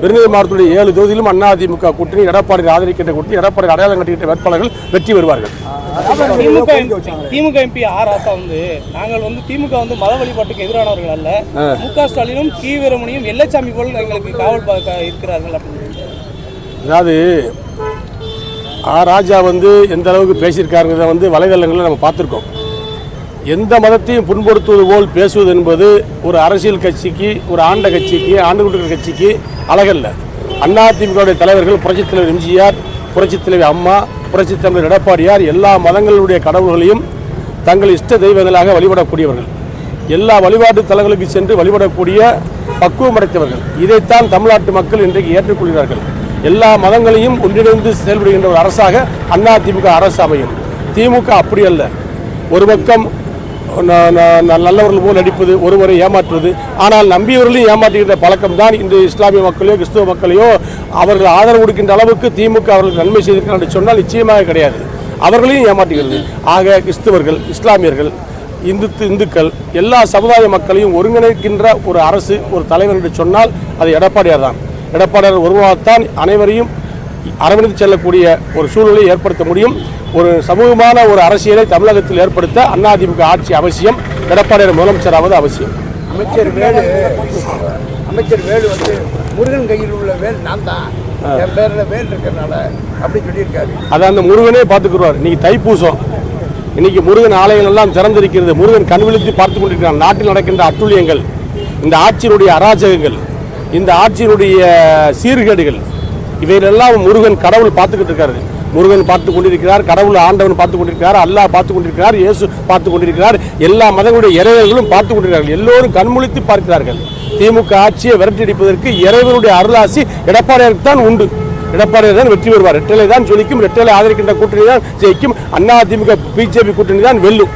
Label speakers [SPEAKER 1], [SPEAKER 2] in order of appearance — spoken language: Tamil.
[SPEAKER 1] விருதுநகர் மாவட்டத்துடைய 7 தொகுதியிலும் அதிமுக கூட்டணி, எடப்பாடி ஆதரிக்கின்ற கூட்டணி, எடப்பாடி அடையாளம் கட்டுகின்ற வேட்பாளர்கள் வெற்றி பெறுவார்கள்.
[SPEAKER 2] திமுக எம்பி ஆர் ராசா நாங்கள் திமுக மத வழிபாட்டுக்கு எதிரானவர்கள் அல்ல, மு.க. ஸ்டாலினும் கி. வீரமணியும் எல்லச்சாமி போல் எங்களுக்கு காவல் இருக்கிறார்கள் அப்படின்னு.
[SPEAKER 1] அதாவது ராஜா எந்த அளவுக்கு பேசியிருக்காருங்கிறத வலைதளங்களில் நம்ம பார்த்துருக்கோம். எந்த மதத்தையும் புண்படுத்துவது போல் பேசுவது என்பது ஒரு அரசியல் கட்சிக்கு, ஒரு ஆண்ட கட்சிக்கு, ஆண்டு கொண்டிருக்கிற கட்சிக்கு அழகல்ல. அதிமுக தலைவர்கள் புரட்சித் தலைவர் எம்ஜிஆர், புரட்சித் தலைவர் அம்மா, புரட்சித் தலைவர் எடப்பாடியார் எல்லா மதங்களுடைய கடவுள்களையும் தங்கள் இஷ்ட தெய்வங்களாக வழிபடக்கூடியவர்கள், எல்லா வழிபாட்டு தலங்களுக்கு சென்று வழிபடக்கூடிய பக்குவம் அடைத்தவர்கள். இதைத்தான் தமிழ்நாட்டு மக்கள் இன்றைக்கு ஏற்றுக்கொள்கிறார்கள். எல்லா மதங்களையும் ஒன்றிணைந்து செயல்படுகின்ற ஒரு அரசாக அதிமுக அரசு அமையும். திமுக அப்படி அல்ல. ஒரு பக்கம் நல்லவர்கள் போல் நடிப்பது, ஒருவரை ஏமாற்றுவது, ஆனால் நம்பியவர்களையும் ஏமாற்றுகின்ற பழக்கம் தான் இன்று இஸ்லாமிய மக்களையோ கிறிஸ்துவ மக்களையோ அவர்கள் ஆதரவு கொடுக்கின்ற அளவுக்கு திமுக அவர்களுக்கு நன்மை செய்திருக்கிறார் என்று சொன்னால் நிச்சயமாக கிடையாது. அவர்களையும் ஏமாற்றுகிறது. ஆக கிறிஸ்தவர்கள், இஸ்லாமியர்கள், இந்துக்கள் எல்லா சமுதாய மக்களையும் ஒருங்கிணைக்கின்ற ஒரு அரசு, ஒரு தலைவர் என்று சொன்னால் அது எடப்பாடியார் தான். எடப்பாடியார் ஒருவராகத்தான் அனைவரையும் அரவணைத்து செல்லக்கூடிய ஒரு சூழ்நிலையை ஏற்படுத்த முடியும். ஒரு சமூகமான ஒரு அரசியலை தமிழகத்தில் ஏற்படுத்த அதிமுக ஆட்சி அவசியம். எடப்பாடியார் முதலமைச்சராவது அவசியம்.
[SPEAKER 3] அமைச்சர் வேலு முருகன் கையில் உள்ள வேல் நான் தான், என் பேர்ல வேல் இருக்கிறனால அப்படி சொல்லியிருக்காரு.
[SPEAKER 1] அதை அந்த முருகனே பார்த்துக்கிறார். இன்னைக்கு தைப்பூசம், இன்னைக்கு முருகன் ஆலயங்கள் எல்லாம் திறந்திருக்கிறது. முருகன் கண் விழித்து பார்த்து கொண்டிருக்கிறார். நாட்டில் நடக்கின்ற அட்டுழியங்கள், இந்த ஆட்சியினுடைய அராஜகங்கள், இந்த ஆட்சியினுடைய சீர்கேடுகள், இவையெல்லாம் முருகன் கடவுள் பார்த்துக்கிட்டு இருக்காரு. முருகன் பார்த்து கொண்டிருக்கிறார், கடவுள் ஆண்டவன் பார்த்து கொண்டிருக்கிறார், அல்லாஹ் பார்த்து கொண்டிருக்கிறார், இயேசு பார்த்து கொண்டிருக்கிறார், எல்லா மதங்களுடைய இறைவர்களும் பார்த்து கொண்டிருக்கிறார்கள். எல்லோரும் கண்முழித்து பார்க்கிறார்கள். திமுக ஆட்சியை விரட்டியடிப்பதற்கு இறைவனுடைய அருளாசி எடப்பாடியாருக்கு தான் உண்டு. எடப்பாடியார் தான் வெற்றி பெறுவார். ரெட்டலை தான் ஜொலிக்கும். ரெட்டலை ஆதரிக்கின்ற கூட்டணி தான் ஜெயிக்கும். அதிமுக பிஜேபி கூட்டணி தான் வெல்லும்.